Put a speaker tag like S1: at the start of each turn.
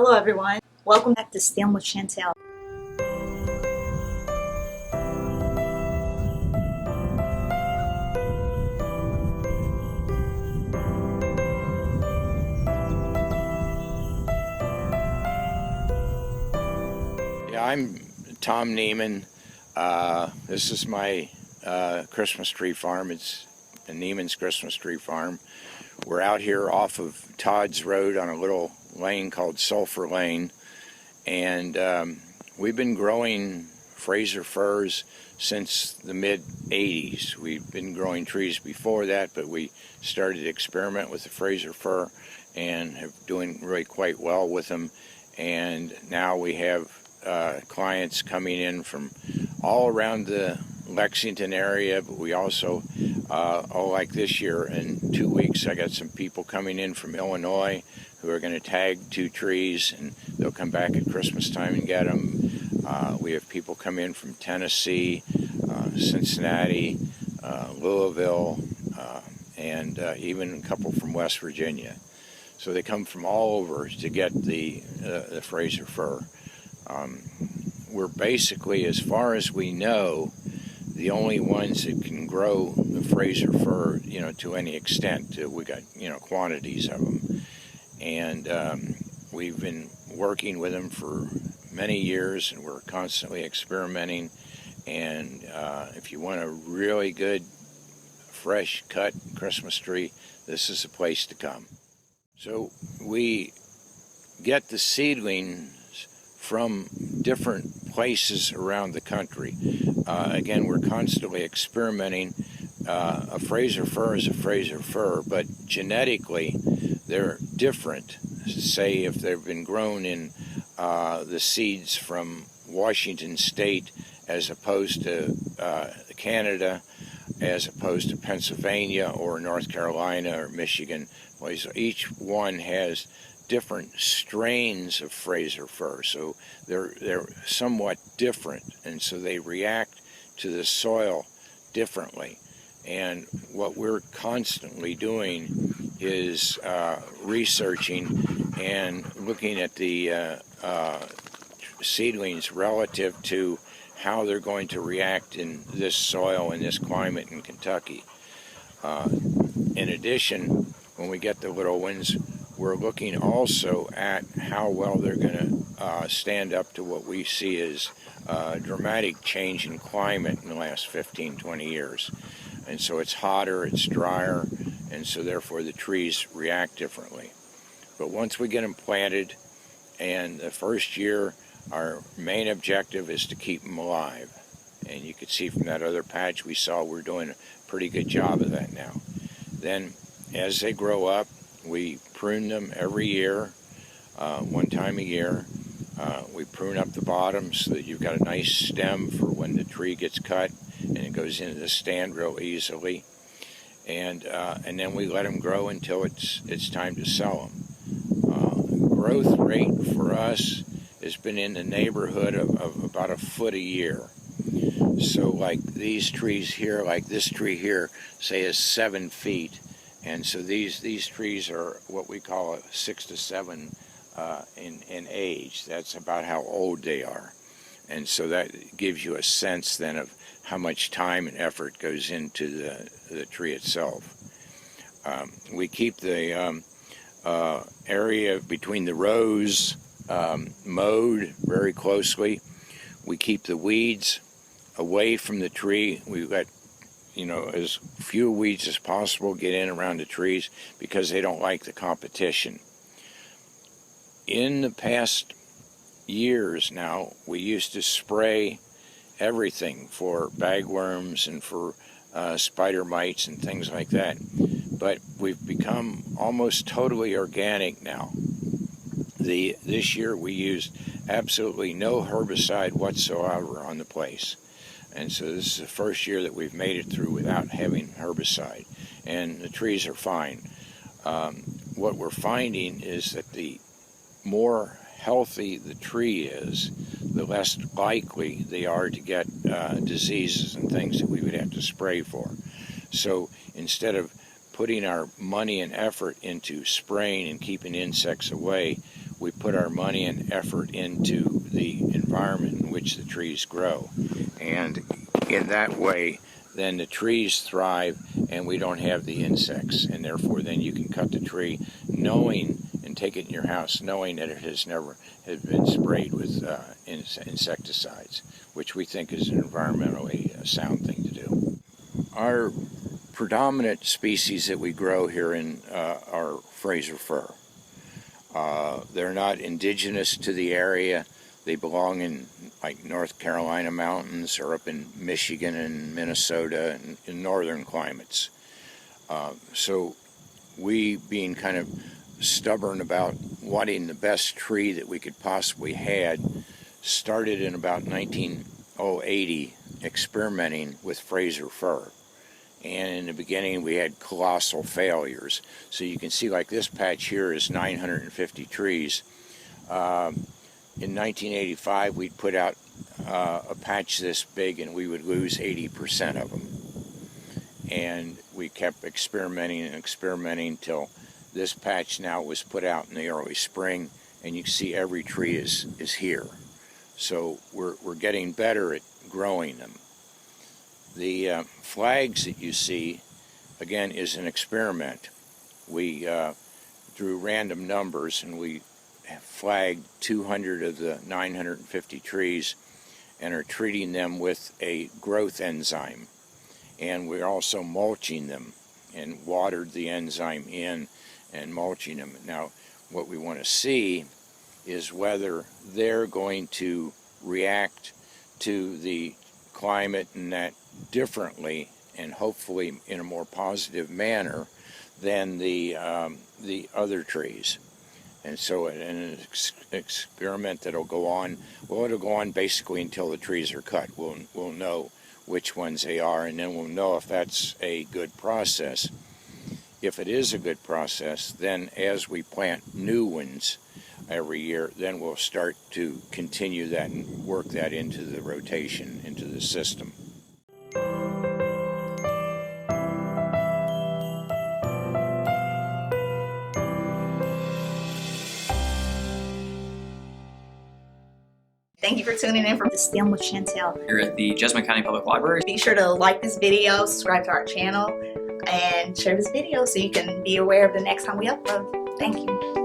S1: Hello everyone, welcome back to STEM with Chantel.
S2: Yeah, I'm Tom Nieman. This is my Christmas tree farm. It's Nieman's Christmas tree farm. We're out here off of Todd's Road on a little lane called Sulphur Lane, and we've been growing Fraser Firs since the mid-'80s. We've been growing trees before that, but we started to experiment with the Fraser Fir and have doing really quite well with them. And now we have clients coming in from all around the Lexington area, but we also, like this year, in 2 weeks, I got some people coming in from Illinois who are going to tag 2 trees, and they'll come back at Christmas time and get them. We have people come in from Tennessee, Cincinnati, Louisville, and even a couple from West Virginia. So they come from all over to get the Fraser Fir. We're basically, as far as we know, the only ones that can grow the Fraser Fir, to any extent. We got, quantities of them. And we've been working with them for many years, and we're constantly experimenting. And if you want a really good, fresh cut Christmas tree, this is the place to come. So we get the seedlings from different places around the country. Again, we're constantly experimenting. A Fraser Fir is a Fraser Fir, but genetically they're different. Say if they've been grown in the seeds from Washington State as opposed to Canada, as opposed to Pennsylvania or North Carolina or Michigan. Each one has different strains of Fraser Fir, so they're somewhat different, and so they react to the soil differently. And what we're constantly doing is researching and looking at the seedlings relative to how they're going to react in this soil and this climate in Kentucky. In addition, when we get the little ones, we're looking also at how well they're going to stand up to what we see as a dramatic change in climate in the last 15, 20 years. And so it's hotter, it's drier, and so therefore the trees react differently. But once we get them planted, and the first year, our main objective is to keep them alive. And you can see from that other patch we saw, we're doing a pretty good job of that now. Then, as they grow up, we prune them every year, one time a year. We prune up the bottom so that you've got a nice stem for when the tree gets cut and it goes into the stand real easily. And then we let them grow until it's time to sell them. Growth rate for us has been in the neighborhood of about a foot a year. So like these trees here, like this tree here, say is 7 feet. And so these trees are what we call 6 to 7 in age. That's about how old they are. And so that gives you a sense then of how much time and effort goes into the tree itself. We keep the area between the rows mowed very closely. We keep the weeds away from the tree. We've got as few weeds as possible get in around the trees because they don't like the competition. In the past years now, we used to spray everything for bagworms and for spider mites and things like that. But we've become almost totally organic now. This year we used absolutely no herbicide whatsoever on the place. And so this is the first year that we've made it through without having herbicide. And the trees are fine. What we're finding is that the more healthy the tree is, the less likely they are to get diseases and things that we would have to spray for. So instead of putting our money and effort into spraying and keeping insects away, we put our money and effort into the environment in which the trees grow. And in that way, then the trees thrive and we don't have the insects, and therefore then you can cut the tree knowing and take it in your house knowing that it has never been sprayed with insecticides, which we think is an environmentally sound thing to do. Our predominant species that we grow here in are Fraser Fir. They're not indigenous to the area. They belong in like North Carolina mountains or up in Michigan and Minnesota and in northern climates. So we, being kind of stubborn about wanting the best tree that we could possibly had, started in about 1980 experimenting with Fraser Fir. And in the beginning we had colossal failures. So you can see like this patch here is 950 trees. In 1985 we'd put out a patch this big and we would lose 80% of them. And we kept experimenting and experimenting till this patch now was put out in the early spring, and you can see every tree is here. So we're getting better at growing them. The flags that you see, again, is an experiment. We drew random numbers and we flagged 200 of the 950 trees and are treating them with a growth enzyme. And we're also mulching them and watered the enzyme in and mulching them. Now, what we want to see is whether they're going to react to the climate and that differently, and hopefully in a more positive manner than the other trees. And so in an experiment that'll go on, well, it'll go on basically until the trees are cut. We'll know which ones they are, and then we'll know if that's a good process. If it is a good process, then as we plant new ones every year, then we'll start to continue that and work that into the rotation, into the system.
S1: Thank you for tuning in for the STEM with Chantel.
S3: Here at the Jessamine County Public Library.
S1: Be sure to like this video, subscribe to our channel, and share this video so you can be aware of the next time we upload. Thank you.